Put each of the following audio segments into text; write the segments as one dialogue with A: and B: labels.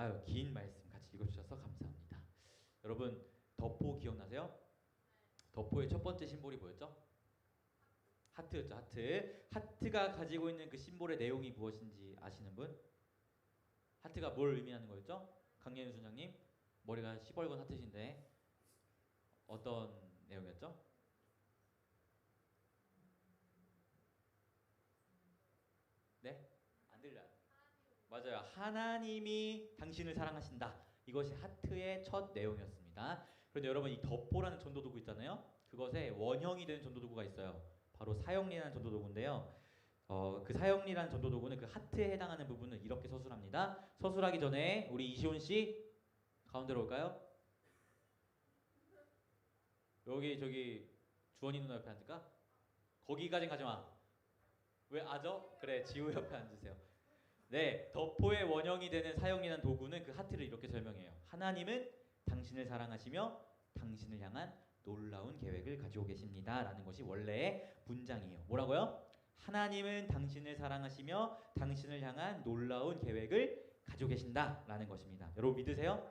A: 아유, 긴 말씀 같이 읽어주셔서 감사합니다. 여러분, 덕포 기억나세요? 덕포의 첫 번째 심볼이 뭐였죠? 하트였죠. 하트. 하트가 가지고 있는 그 심볼의 내용이 무엇인지 아시는 분? 하트가 뭘 의미하는 거였죠? 강예윤 순장님, 머리가 시벌건 하트신데 어떤 내용이었죠? 네? 안 들려요. 맞아요. 하나님이 당신을 사랑하신다. 이것이 하트의 첫 내용이었습니다. 그런데 여러분, 이 덕포라는 전도도구 있잖아요. 그것에 원형이 되는 전도도구가 있어요. 바로 사형리라는 전도도구인데요. 그 사형리라는 전도도구는 그 하트에 해당하는 부분을 이렇게 서술합니다. 서술하기 전에 우리 이시온 씨 가운데로 올까요? 여기 저기 주원이 누나 옆에 앉을까? 거기까진 가지 마. 왜 아죠? 그래, 지우 옆에 앉으세요. 네, 덕포의 원형이 되는 사형이라는 도구는 그 하트를 이렇게 설명해요. 하나님은 당신을 사랑하시며 당신을 향한 놀라운 계획을 가지고 계십니다. 라는 것이 원래의 문장이에요. 뭐라고요? 하나님은 당신을 사랑하시며 당신을 향한 놀라운 계획을 가지고 계신다. 라는 것입니다. 여러분 믿으세요?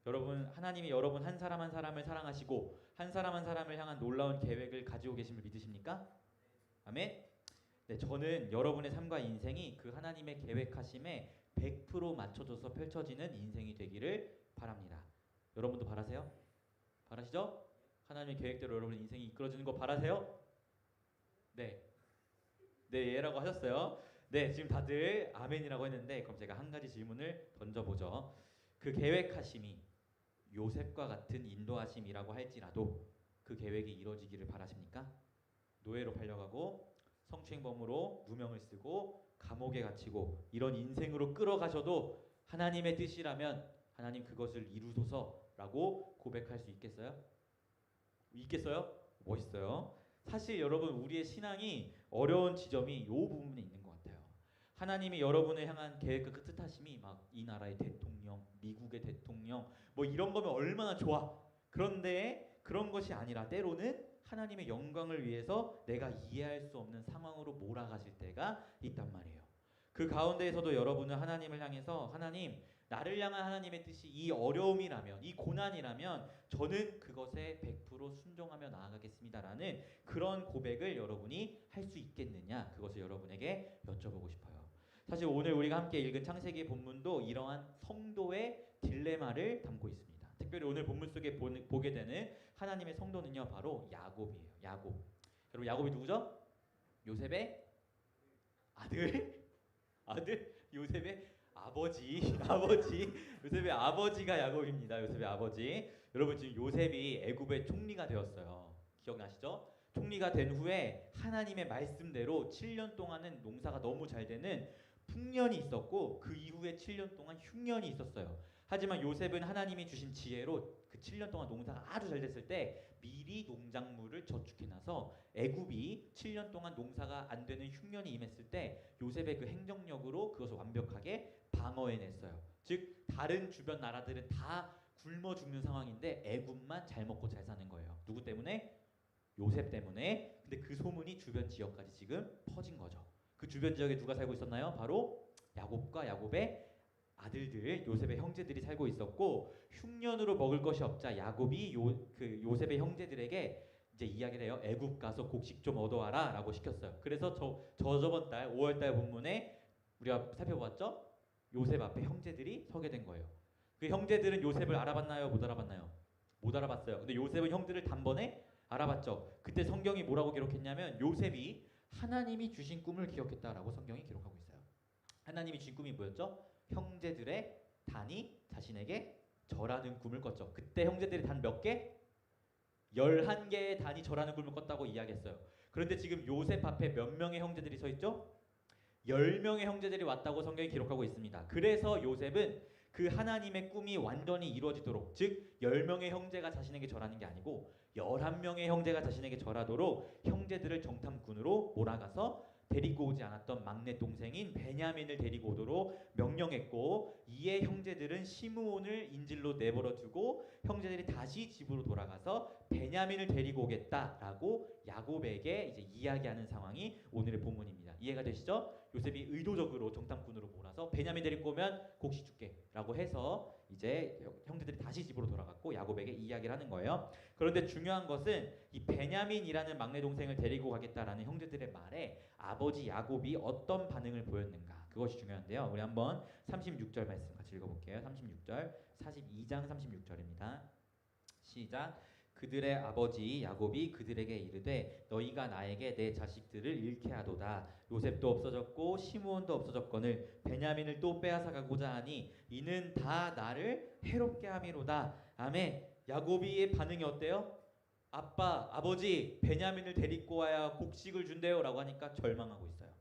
A: 여러분, 하나님이 여러분 한 사람 한 사람을 사랑하시고 한 사람 한 사람을 향한 놀라운 계획을 가지고 계심을 믿으십니까? 아멘? 네, 저는 여러분의 삶과 인생이 그 하나님의 계획하심에 100% 맞춰져서 펼쳐지는 인생이 되기를 바랍니다. 여러분도 바라세요? 바라시죠? 하나님의 계획대로 여러분의 인생이 이끌어지는 거 바라세요? 네. 네, 예라고 하셨어요. 네, 지금 다들 아멘이라고 했는데 그럼 제가 한 가지 질문을 던져보죠. 그 계획하심이 요셉과 같은 인도하심이라고 할지라도 그 계획이 이루어지기를 바라십니까? 노예로 팔려가고 성추행범으로 누명을 쓰고 감옥에 갇히고 이런 인생으로 끌어가셔도 하나님의 뜻이라면 하나님 그것을 이루소서라고 고백할 수 있겠어요? 있겠어요? 멋있어요. 사실 여러분, 우리의 신앙이 어려운 지점이 이 부분에 있는 것 같아요. 하나님이 여러분을 향한 계획과 그 뜻하심이 막 이 나라의 대통령, 미국의 대통령 뭐 이런 거면 얼마나 좋아. 그런데 그런 것이 아니라 때로는 하나님의 영광을 위해서 내가 이해할 수 없는 상황으로 몰아가실 때가 있단 말이에요. 그 가운데에서도 여러분은 하나님을 향해서 하나님, 나를 향한 하나님의 뜻이 이 어려움이라면, 이 고난이라면 저는 그것에 100% 순종하며 나아가겠습니다라는 그런 고백을 여러분이 할 수 있겠느냐, 그것을 여러분에게 여쭤보고 싶어요. 사실 오늘 우리가 함께 읽은 창세기 본문도 이러한 성도의 딜레마를 담고 있습니다. 특별히 오늘 본문 속에 보게 되는 하나님의 성도는요, 바로 야곱이에요. 야곱. 여러분, 야곱이 누구죠? 요셉의 아들? 아들? 요셉의 아버지. 아버지. 요셉의 아버지가 야곱입니다. 요셉의 아버지. 여러분, 지금 요셉이 애굽의 총리가 되었어요. 기억나시죠? 총리가 된 후에 하나님의 말씀대로 7년 동안은 농사가 너무 잘 되는 풍년이 있었고 그 이후에 7년 동안 흉년이 있었어요. 하지만 요셉은 하나님이 주신 지혜로 그 7년 동안 농사가 아주 잘 됐을 때 미리 농작물을 저축해놔서 애굽이 7년 동안 농사가 안 되는 흉년이 임했을 때 요셉의 그 행정력으로 그것을 완벽하게 방어해냈어요. 즉 다른 주변 나라들은 다 굶어 죽는 상황인데 애굽만 잘 먹고 잘 사는 거예요. 누구 때문에? 요셉 때문에. 근데 그 소문이 주변 지역까지 지금 퍼진 거죠. 그 주변 지역에 누가 살고 있었나요? 바로 야곱과 야곱의 아들들, 요셉의 형제들이 살고 있었고 흉년으로 먹을 것이 없자 야곱이 그 요셉의 형제들에게 이제 이야기를 해요. 애굽 가서 곡식 좀 얻어와라 라고 시켰어요. 그래서 저번 달 5월 달 본문에 우리가 살펴봤죠? 요셉 앞에 형제들이 서게 된 거예요. 그 형제들은 요셉을 알아봤나요? 못 알아봤나요? 못 알아봤어요. 근데 요셉은 형들을 단번에 알아봤죠. 그때 성경이 뭐라고 기록했냐면 요셉이 하나님이 주신 꿈을 기억했다라고 성경이 기록하고 있어요. 하나님이 주신 꿈이 뭐였죠? 형제들의 단이 자신에게 절하는 꿈을 꿨죠. 그때 형제들이 단 몇 개? 11개의 단이 절하는 꿈을 꿨다고 이야기했어요. 그런데 지금 요셉 앞에 몇 명의 형제들이 서 있죠? 10명의 형제들이 왔다고 성경이 기록하고 있습니다. 그래서 요셉은 그 하나님의 꿈이 완전히 이루어지도록, 즉 10명의 형제가 자신에게 절하는 게 아니고 11명의 형제가 자신에게 절하도록 형제들을 정탐꾼으로 몰아가서 데리고 오지 않았던 막내 동생인 베냐민을 데리고 오도록 명령했고, 이에 형제들은 시므온을 인질로 내버려 두고 형제들이 다시 집으로 돌아가서 베냐민을 데리고 오겠다라고 야곱에게 이제 이야기하는 상황이 오늘의 본문입니다. 이해가 되시죠? 요셉이 의도적으로 정탐꾼으로 몰아서 베냐민 데리고 오면 곡식 줄게 라고 해서 이제 형제들이 다시 집으로 돌아갔고 야곱에게 이야기를 하는 거예요. 그런데 중요한 것은 이 베냐민이라는 막내 동생을 데리고 가겠다라는 형제들의 말에 아버지 야곱이 어떤 반응을 보였는가, 그것이 중요한데요. 우리 한번 36절 말씀 같이 읽어볼게요. 36절, 42장 36절입니다. 시작. 그들의 아버지 야곱이 그들에게 이르되 너희가 나에게 내 자식들을 잃게 하도다. 요셉도 없어졌고 시므온도 없어졌거늘 베냐민을 또 빼앗아 가고자 하니 이는 다 나를 해롭게 함이로다. 아멘. 야곱이의 반응이 어때요? 아빠, 아버지, 베냐민을 데리고 와야 곡식을 준대요 라고 하니까 절망하고 있어요.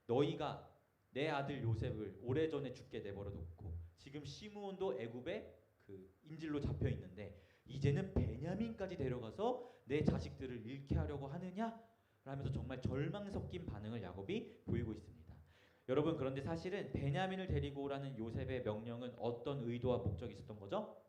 A: 너희가 내 아들 요셉을 오래전에 죽게 내버려뒀고 지금 시므온도 애굽에 그 인질로 잡혀 있는데 이제는 베냐민까지 데려가서 내 자식들을 잃게 하려고 하느냐? 라면서 정말 절망 섞인 반응을 야곱이 보이고 있습니다. 여러분, 그런데 사실은 베냐민을 데리고 오라는 요셉의 명령은 어떤 의도와 목적이 있었던 거죠?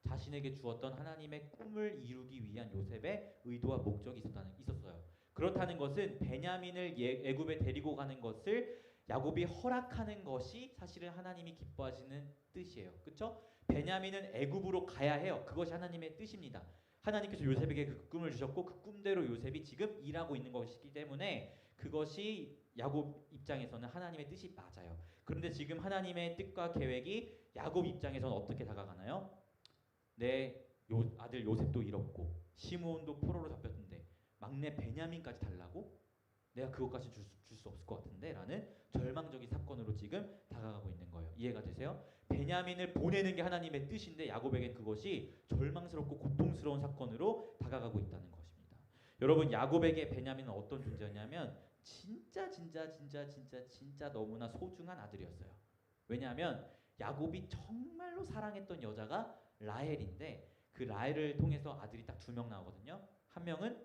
A: 자신에게 주었던 하나님의 꿈을 이루기 위한 요셉의 의도와 목적이 있었어요. 그렇다는 것은 베냐민을 애굽에 데리고 가는 것을 야곱이 허락하는 것이 사실은 하나님이 기뻐하시는 뜻이에요. 그렇죠? 베냐민은 애굽으로 가야 해요. 그것이 하나님의 뜻입니다. 하나님께서 요셉에게 그 꿈을 주셨고 그 꿈대로 요셉이 지금 일하고 있는 것이기 때문에 그것이 야곱 입장에서는 하나님의 뜻이 맞아요. 그런데 지금 하나님의 뜻과 계획이 야곱 입장에서는 어떻게 다가가나요? 내 아들 요셉도 잃었고 시므온도 포로로 잡혔는데 막내 베냐민까지 달라고? 내가 그것까지 줄 수 없을 것 같은데 라는 절망적인 사건으로 지금 다가가고 있는 거예요. 이해가 되세요? 베냐민을 보내는 게 하나님의 뜻인데 야곱에겐 그것이 절망스럽고 고통스러운 사건으로 다가가고 있다는 것입니다. 여러분, 야곱에게 베냐민은 어떤 존재였냐면 진짜 너무나 소중한 아들이었어요. 왜냐하면 야곱이 정말로 사랑했던 여자가 라헬인데 그 라헬을 통해서 아들이 딱 2명 나오거든요. 한 명은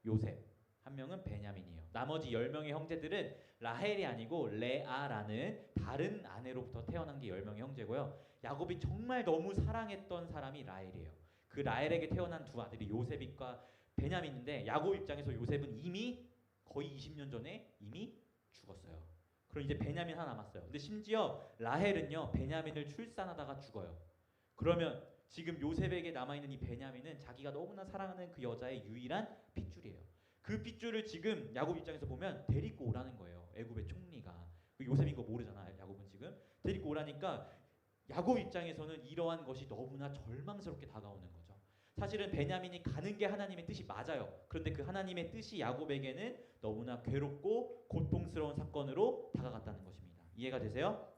A: 요셉, 한 명은 베냐민이에요. 나머지 10명의 형제들은 라헬이 아니고 레아라는 다른 아내로부터 태어난 게 10명의 형제고요. 야곱이 정말 너무 사랑했던 사람이 라헬이에요. 그 라헬에게 태어난 2 아들이 요셉과 베냐민인데 야곱 입장에서 요셉은 이미 거의 20년 전에 이미 죽었어요. 그럼 이제 베냐민 하나 남았어요. 근데 심지어 라헬은요 베냐민을 출산하다가 죽어요. 그러면 지금 요셉에게 남아있는 이 베냐민은 자기가 너무나 사랑하는 그 여자의 유일한 핏줄이에요. 그 핏줄을 지금 야곱 입장에서 보면 데리고 오라는 거예요. 애굽의 총리가. 요셉인 거 모르잖아. 야곱은 지금. 데리고 오라니까 야곱 입장에서는 이러한 것이 너무나 절망스럽게 다가오는 거죠. 사실은 베냐민이 가는 게 하나님의 뜻이 맞아요. 그런데 그 하나님의 뜻이 야곱에게는 너무나 괴롭고 고통스러운 사건으로 다가갔다는 것입니다. 이해가 되세요?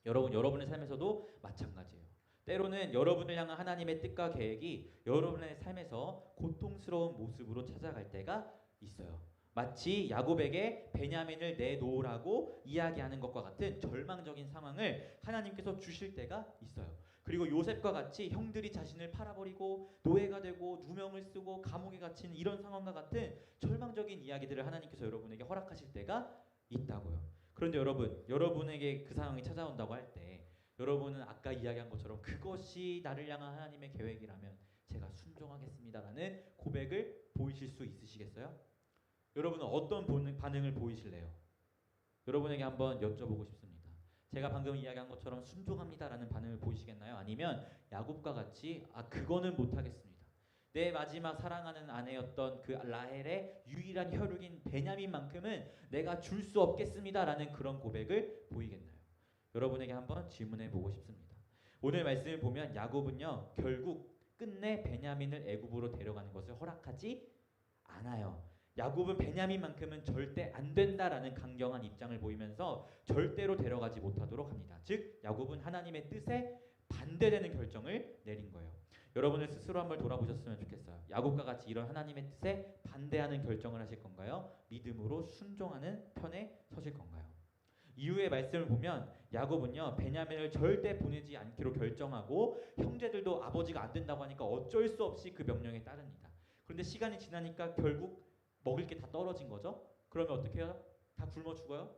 A: 여러분, 여러분의 삶에서도 마찬가지예요. 때로는 여러분을 향한 하나님의 뜻과 계획이 여러분의 삶에서 고통스러운 모습으로 찾아갈 때가 있어요. 마치 야곱에게 베냐민을 내놓으라고 이야기하는 것과 같은 절망적인 상황을 하나님께서 주실 때가 있어요. 그리고 요셉과 같이 형들이 자신을 팔아버리고 노예가 되고 누명을 쓰고 감옥에 갇힌 이런 상황과 같은 절망적인 이야기들을 하나님께서 여러분에게 허락하실 때가 있다고요. 그런데 여러분, 여러분에게 그 상황이 찾아온다고 할 때 여러분은 아까 이야기한 것처럼 그것이 나를 향한 하나님의 계획이라면 제가 순종하겠습니다라는 고백을 보이실 수 있으시겠어요? 여러분은 어떤 반응을 보이실래요? 여러분에게 한번 여쭤보고 싶습니다. 제가 방금 이야기한 것처럼 순종합니다라는 반응을 보이시겠나요? 아니면 야곱과 같이 그거는 못하겠습니다. 내 마지막 사랑하는 아내였던 그 라헬의 유일한 혈육인 베냐민만큼은 내가 줄 수 없겠습니다라는 그런 고백을 보이겠나요? 여러분에게 한번 질문해 보고 싶습니다. 오늘 말씀을 보면 야곱은요 결국 끝내 베냐민을 애굽으로 데려가는 것을 허락하지 않아요. 야곱은 베냐민만큼은 절대 안 된다라는 강경한 입장을 보이면서 절대로 데려가지 못하도록 합니다. 즉 야곱은 하나님의 뜻에 반대되는 결정을 내린 거예요. 여러분을 스스로 한번 돌아보셨으면 좋겠어요. 야곱과 같이 이런 하나님의 뜻에 반대하는 결정을 하실 건가요? 믿음으로 순종하는 편에 서실 건가요? 이후의 말씀을 보면 야곱은요 베냐민을 절대 보내지 않기로 결정하고 형제들도 아버지가 안 된다고 하니까 어쩔 수 없이 그 명령에 따릅니다. 그런데 시간이 지나니까 결국 먹을 게 다 떨어진 거죠. 그러면 어떻게 해요? 다 굶어 죽어요?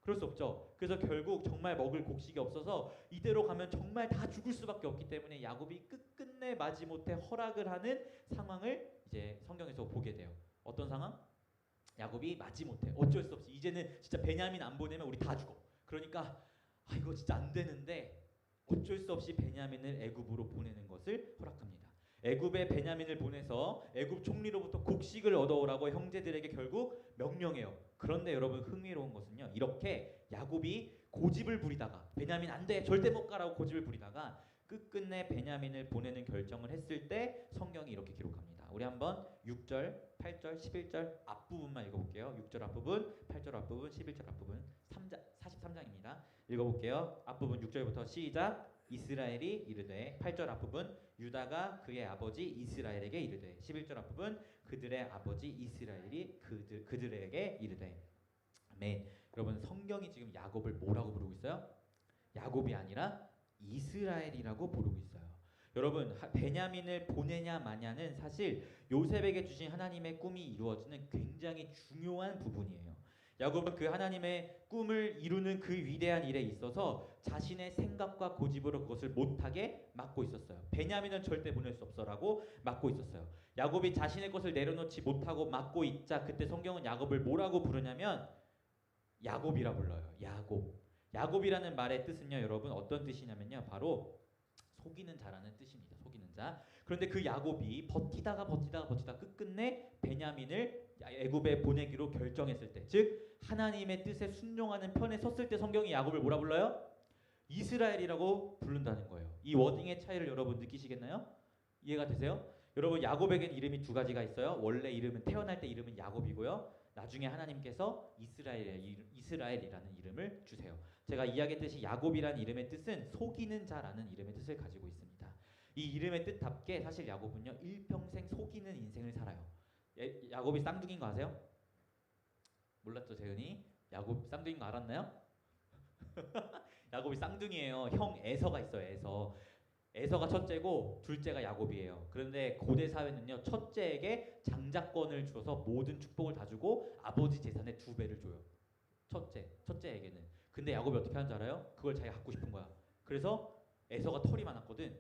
A: 그럴 수 없죠. 그래서 결국 정말 먹을 곡식이 없어서 이대로 가면 정말 다 죽을 수밖에 없기 때문에 야곱이 끝끝내 마지못해 허락을 하는 상황을 이제 성경에서 보게 돼요. 어떤 상황? 야곱이 마지못해 어쩔 수 없이 이제는 진짜 베냐민 안 보내면 우리 다 죽어. 그러니까 이거 진짜 안 되는데 어쩔 수 없이 베냐민을 애굽으로 보내는 것을 허락합니다. 애굽에 베냐민을 보내서 애굽 총리로부터 곡식을 얻어오라고 형제들에게 결국 명령해요. 그런데 여러분 흥미로운 것은요. 이렇게 야곱이 고집을 부리다가 베냐민 안 돼, 절대 못 가라고 고집을 부리다가 끝끝내 베냐민을 보내는 결정을 했을 때 성경이 이렇게 기록합니다. 우리 한번 6절, 8절, 11절 앞부분만 읽어볼게요. 6절 앞부분, 8절 앞부분, 11절 앞부분 43장입니다. 읽어볼게요. 앞부분 6절부터 시작. 이스라엘이 이르되 8절 앞부분 유다가 그의 아버지 이스라엘에게 이르되 11절 앞부분 그들의 아버지 이스라엘이 그들에게 이르되. 아멘. 여러분 성경이 지금 야곱을 뭐라고 부르고 있어요? 야곱이 아니라 이스라엘이라고 부르고 있어요. 여러분 베냐민을 보내냐 마냐는 사실 요셉에게 주신 하나님의 꿈이 이루어지는 굉장히 중요한 부분이에요. 야곱은 그 하나님의 꿈을 이루는 그 위대한 일에 있어서 자신의 생각과 고집으로 그것을 못하게 막고 있었어요. 베냐민은 절대 보낼 수 없어라고 막고 있었어요. 야곱이 자신의 것을 내려놓지 못하고 막고 있자 그때 성경은 야곱을 뭐라고 부르냐면 야곱이라 불러요. 야곱. 야곱이라는 말의 뜻은요, 여러분 어떤 뜻이냐면요, 바로 속이는 자라는 뜻입니다. 속이는 자. 그런데 그 야곱이 버티다가 끝끝내 베냐민을 애굽에 보내기로 결정했을 때, 즉 하나님의 뜻에 순종하는 편에 섰을 때 성경이 야곱을 뭐라 불러요? 이스라엘이라고 부른다는 거예요. 이 워딩의 차이를 여러분 느끼시겠나요? 이해가 되세요? 여러분 야곱에겐 이름이 두 가지가 있어요. 원래 이름은 태어날 때 이름은 야곱이고요. 나중에 하나님께서 이스라엘이라는 이름을 주세요. 제가 이야기했듯이 야곱이라는 이름의 뜻은 속이는 자라는 이름의 뜻을 가지고 있습니다. 이 이름의 뜻답게 사실 야곱은요 일평생 속이는 인생을 살아요. 야곱이 쌍둥이인 거 아세요? 몰랐죠, 재은이? 야곱 쌍둥이인 거 알았나요? 야곱이 쌍둥이에요. 형 에서가 있어요. 에서가 첫째고 둘째가 야곱이에요. 그런데 고대 사회는요 첫째에게 장자권을 줘서 모든 축복을 다 주고 아버지 재산의 2배를 줘요. 첫째에게는. 근데 야곱이 어떻게 하는 줄 알아요? 그걸 자기가 갖고 싶은 거야. 그래서 에서가 털이 많았거든.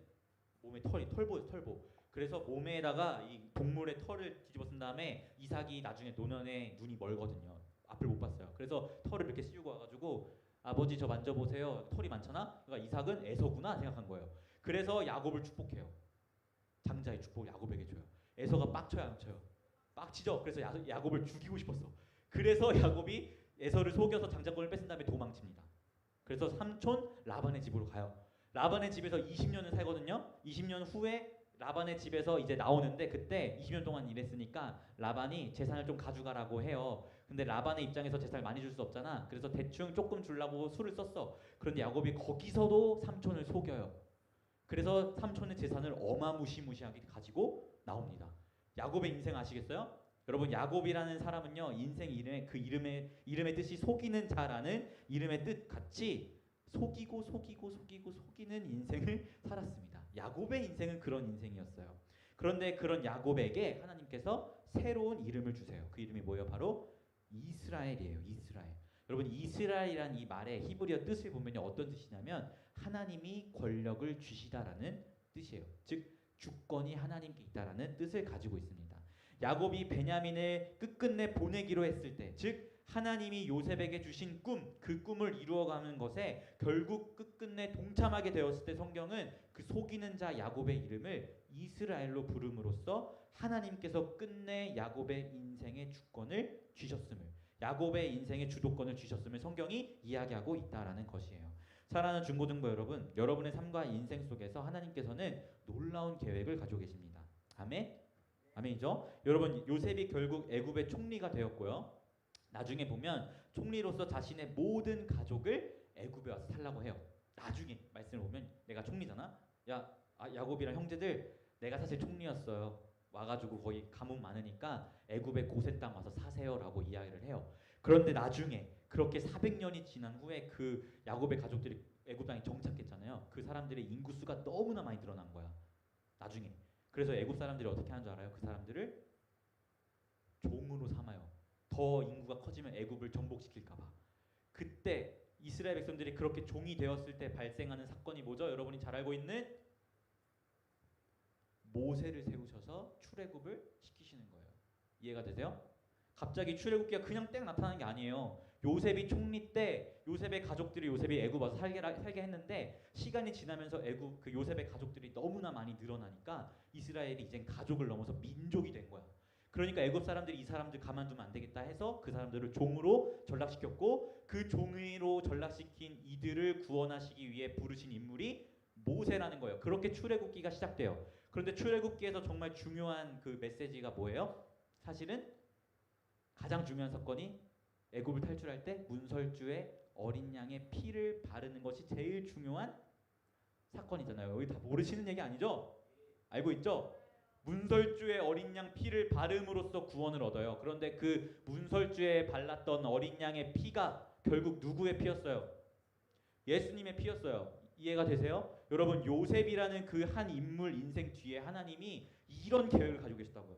A: 몸에 털보였어, 털보. 그래서 몸에다가 이 동물의 털을 뒤집어 쓴 다음에 이삭이 나중에 노년에 눈이 멀거든요. 앞을 못 봤어요. 그래서 털을 이렇게 씌우고 와가지고 아버지 저 만져보세요. 털이 많잖아. 그러니까 이삭은 에서구나 생각한 거예요. 그래서 야곱을 축복해요. 장자의 축복을 야곱에게 줘요. 에서가 빡쳐요, 안 쳐요? 빡치죠. 그래서 야곱을 죽이고 싶었어. 그래서 야곱이 에서를 속여서 장자권을 뺏은 다음에 도망칩니다. 그래서 삼촌 라반의 집으로 가요. 라반의 집에서 20년을 살거든요. 20년 후에 라반의 집에서 이제 나오는데 그때 20년 동안 일했으니까 라반이 재산을 좀 가져가라고 해요. 근데 라반의 입장에서 재산을 많이 줄 수 없잖아. 그래서 대충 조금 주려고 수를 썼어. 그런데 야곱이 거기서도 삼촌을 속여요. 그래서 삼촌의 재산을 어마무시하게 가지고 나옵니다. 야곱의 인생 아시겠어요? 여러분 야곱이라는 사람은요 인생 이름에 그 이름의 뜻이 속이는 자라는 이름의 뜻 같이 속이는 인생을 살았습니다. 야곱의 인생은 그런 인생이었어요. 그런데 그런 야곱에게 하나님께서 새로운 이름을 주세요. 그 이름이 뭐예요? 바로 이스라엘이에요. 이스라엘. 여러분 이스라엘이라는 이 말의 히브리어 뜻을 보면 어떤 뜻이냐면 하나님이 권력을 주시다라는 뜻이에요. 즉 주권이 하나님께 있다라는 뜻을 가지고 있습니다. 야곱이 베냐민을 끝끝내 보내기로 했을 때, 즉 하나님이 요셉에게 주신 꿈, 그 꿈을 이루어가는 것에 결국 끝끝내 동참하게 되었을 때 성경은 그 속이는 자 야곱의 이름을 이스라엘로 부름으로써 하나님께서 끝내 야곱의 인생의 주권을 주셨음을, 야곱의 인생의 주도권을 주셨음을 성경이 이야기하고 있다라는 것이에요. 사랑하는 중고등부 여러분, 여러분의 삶과 인생 속에서 하나님께서는 놀라운 계획을 가지고 계십니다. 아멘? 아멘이죠? 여러분 요셉이 결국 애굽의 총리가 되었고요. 나중에 보면 총리로서 자신의 모든 가족을 애굽에 와서 살라고 해요. 나중에 말씀을 보면 내가 총리잖아. 야곱이랑 형제들 내가 사실 총리였어요. 와가지고 거기 가뭄 많으니까 애굽의 고센 땅 와서 사세요라고 이야기를 해요. 그런데 나중에 그렇게 400년이 지난 후에 그 야곱의 가족들이 애굽 땅에 정착했잖아요. 그 사람들의 인구수가 너무나 많이 늘어난 거야. 나중에. 그래서 애굽 사람들이 어떻게 하는 줄 알아요? 그 사람들을 종으로 삼아요. 더 인구가 커지면 애굽을 정복시킬까 봐. 그때 이스라엘 백성들이 그렇게 종이 되었을 때 발생하는 사건이 뭐죠? 여러분이 잘 알고 있는 모세를 세우셔서 출애굽을 시키시는 거예요. 이해가 되세요? 갑자기 출애굽기가 그냥 땡 나타나는 게 아니에요. 요셉이 총리 때 요셉의 가족들이 요셉이 애굽 와서 살게 했는데 시간이 지나면서 애굽 그 요셉의 가족들이 너무나 많이 늘어나니까 이스라엘이 이젠 가족을 넘어서 민족이 된 거야. 그러니까 애굽 사람들이 이 사람들 가만두면 안 되겠다 해서 그 사람들을 종으로 전락시켰고 그 종으로 전락시킨 이들을 구원하시기 위해 부르신 인물이 모세라는 거예요. 그렇게 출애굽기가 시작돼요. 그런데 출애굽기에서 정말 중요한 그 메시지가 뭐예요? 사실은 가장 중요한 사건이 애굽을 탈출할 때 문설주에 어린 양의 피를 바르는 것이 제일 중요한 사건이잖아요. 여기 다 모르시는 얘기 아니죠? 알고 있죠? 문설주에 어린 양 피를 바름으로써 구원을 얻어요. 그런데 그 문설주에 발랐던 어린 양의 피가 결국 누구의 피였어요? 예수님의 피였어요. 이해가 되세요? 여러분 요셉이라는 그 한 인물 인생 뒤에 하나님이 이런 계획을 가지고 계시다고요.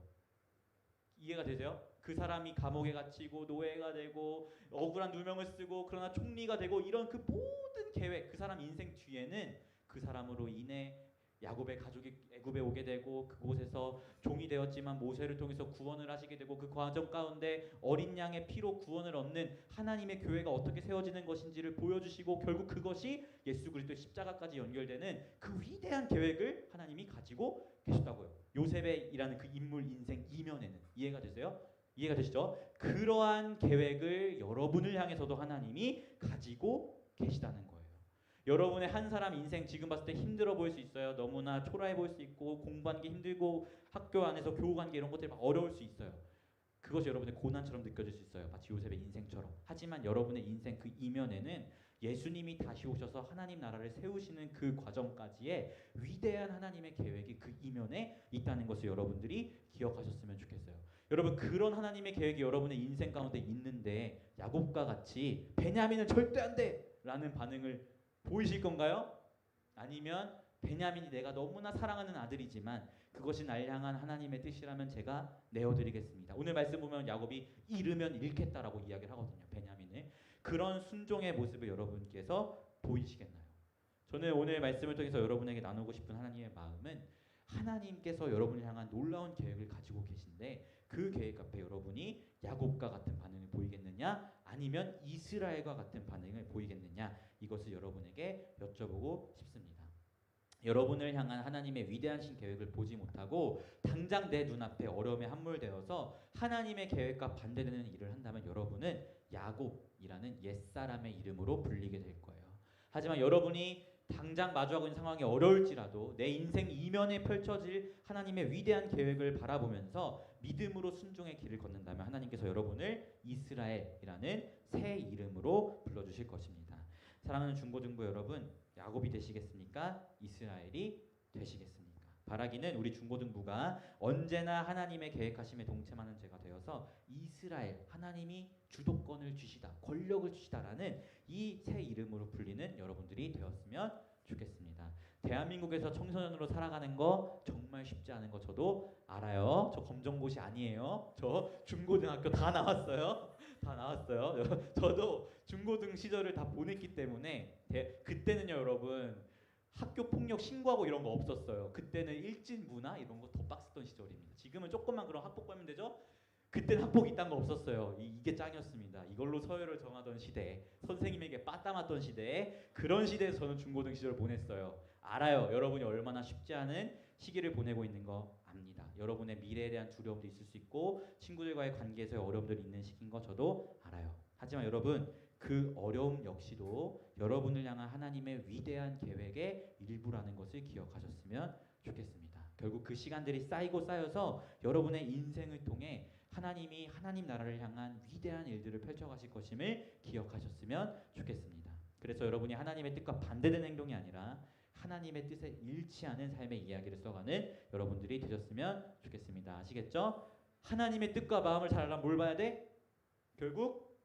A: 이해가 되세요? 그 사람이 감옥에 갇히고 노예가 되고 억울한 누명을 쓰고 그러나 총리가 되고 이런 그 모든 계획 그 사람 인생 뒤에는 그 사람으로 인해 야곱의 가족이 애굽에 오게 되고 그곳에서 종이 되었지만 모세를 통해서 구원을 하시게 되고 그 과정 가운데 어린 양의 피로 구원을 얻는 하나님의 교회가 어떻게 세워지는 것인지를 보여주시고 결국 그것이 예수 그리스도의 십자가까지 연결되는 그 위대한 계획을 하나님이 가지고 계셨다고요. 요셉이라는 그 인물 인생 이면에는. 이해가 되세요? 이해가 되시죠? 그러한 계획을 여러분을 향해서도 하나님이 가지고 계시다는 거예요. 여러분의 한 사람 인생 지금 봤을 때 힘들어 보일 수 있어요. 너무나 초라해 보일 수 있고 공부하는 게 힘들고 학교 안에서 교우관계 이런 것들이 막 어려울 수 있어요. 그것이 여러분의 고난처럼 느껴질 수 있어요. 마치 요셉의 인생처럼. 하지만 여러분의 인생 그 이면에는 예수님이 다시 오셔서 하나님 나라를 세우시는 그 과정까지의 위대한 하나님의 계획이 그 이면에 있다는 것을 여러분들이 기억하셨으면 좋겠어요. 여러분 그런 하나님의 계획이 여러분의 인생 가운데 있는데 야곱과 같이 베냐민은 절대 안 돼! 라는 반응을 보이실 건가요? 아니면 베냐민이 내가 너무나 사랑하는 아들이지만 그것이 날 향한 하나님의 뜻이라면 제가 내어드리겠습니다. 오늘 말씀 보면 야곱이 잃으면 잃겠다라고 이야기를 하거든요. 베냐민을. 그런 순종의 모습을 여러분께서 보이시겠나요? 저는 오늘 말씀을 통해서 여러분에게 나누고 싶은 하나님의 마음은 하나님께서 여러분을 향한 놀라운 계획을 가지고 계신데 그 계획 앞에 여러분이 야곱과 같은 반응을 보이겠느냐 아니면 이스라엘과 같은 반응을 보이겠느냐 이것을 여러분에게 여쭤보고 싶습니다. 여러분을 향한 하나님의 위대하신 계획을 보지 못하고 당장 내 눈앞에 어려움에 함몰되어서 하나님의 계획과 반대되는 일을 한다면 여러분은 야곱이라는 옛사람의 이름으로 불리게 될 거예요. 하지만 여러분이 당장 마주하고 있는 상황이 어려울지라도 내 인생 이면에 펼쳐질 하나님의 위대한 계획을 바라보면서 믿음으로 순종의 길을 걷는다면 하나님께서 여러분을 이스라엘이라는 새 이름으로 불러주실 것입니다. 사랑하는 중고등부 여러분, 야곱이 되시겠습니까? 이스라엘이 되시겠습니까? 바라기는 우리 중고등부가 언제나 하나님의 계획하심에 동참하는 자가 되어서 이스라엘, 하나님이 주도권을 주시다, 권력을 주시다라는 이 새 이름으로 불리는 여러분들이 되었으면 좋겠습니다. 대한민국에서 청소년으로 살아가는 거 정말 쉽지 않은 거 저도 알아요. 저 검정고시 아니에요. 저 중고등학교 다 나왔어요. 다 나왔어요. 저도 중고등 시절을 다 보냈기 때문에 그때는요 여러분 학교 폭력 신고하고 이런 거 없었어요. 그때는 일진 문화 이런 거 더 빡셌던 시절입니다. 지금은 조금만 그런 학폭 걸면 되죠? 그때는 학폭 이딴 거 없었어요. 이게 짱이었습니다. 이걸로 서열을 정하던 시대, 선생님에게 빠따맞던 시대에 그런 시대에서 저는 중고등 시절을 보냈어요. 알아요. 여러분이 얼마나 쉽지 않은 시기를 보내고 있는 거 압니다. 여러분의 미래에 대한 두려움도 있을 수 있고 친구들과의 관계에서의 어려움들이 있는 시기인 거 저도 알아요. 하지만 여러분 그 어려움 역시도 여러분을 향한 하나님의 위대한 계획의 일부라는 것을 기억하셨으면 좋겠습니다. 결국 그 시간들이 쌓이고 쌓여서 여러분의 인생을 통해 하나님이 하나님 나라를 향한 위대한 일들을 펼쳐가실 것임을 기억하셨으면 좋겠습니다. 그래서 여러분이 하나님의 뜻과 반대되는 행동이 아니라 하나님의 뜻에 일치하는 삶의 이야기를 써가는 여러분들이 되셨으면 좋겠습니다. 아시겠죠? 하나님의 뜻과 마음을 잘 알려면 뭘 봐야 돼? 결국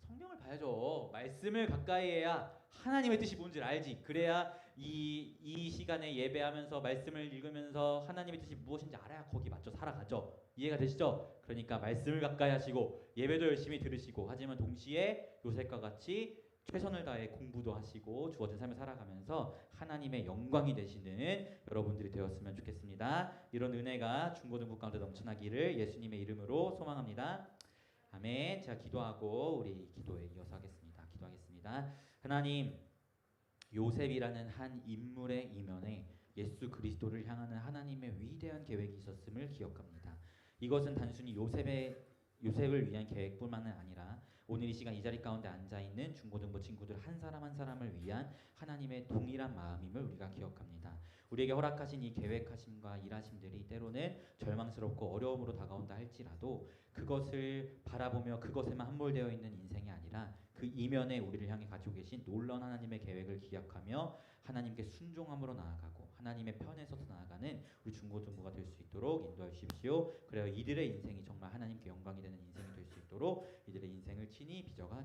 A: 성경을 봐야죠. 말씀을 가까이 해야 하나님의 뜻이 뭔지를 알지. 그래야 이 시간에 예배하면서 말씀을 읽으면서 하나님의 뜻이 무엇인지 알아야 거기 맞춰 살아가죠. 이해가 되시죠? 그러니까 말씀을 가까이 하시고 예배도 열심히 들으시고 하지만 동시에 요셉과 같이 최선을 다해 공부도 하시고 주어진 삶을 살아가면서 하나님의 영광이 되시는 여러분들이 되었으면 좋겠습니다. 이런 은혜가 중고등부 가운데 넘쳐나기를 예수님의 이름으로 소망합니다. 아멘. 제가 기도하고 우리 기도에 이어서 하겠습니다. 기도하겠습니다. 하나님, 요셉이라는 한 인물의 이면에 예수 그리스도를 향하는 하나님의 위대한 계획이 있었음을 기억합니다. 이것은 단순히 요셉을 위한 계획뿐만은 아니라 오늘 이 시간 이 자리 가운데 앉아 있는 중고등부 친구들 한 사람 한 사람을 위한 하나님의 동일한 마음임을 우리가 기억합니다. 우리에게 허락하신 이 계획하심과 일하심들이 때로는 절망스럽고 어려움으로 다가온다 할지라도 그것을 바라보며 그것에만 함몰되어 있는 인생이 아니라 그 이면에 우리를 향해 가지고 계신 놀라운 하나님의 계획을 기억하며 하나님께 순종함으로 나아가고 하나님의 편에 서서 나아가는 우리 중고등부가 될 수 있도록 인도해 주십시오. 그래야 이들의 인생이 정말 하나님께 영광이 되는 인생이 될 수 있도록 이들의 인생을 친히 빚어가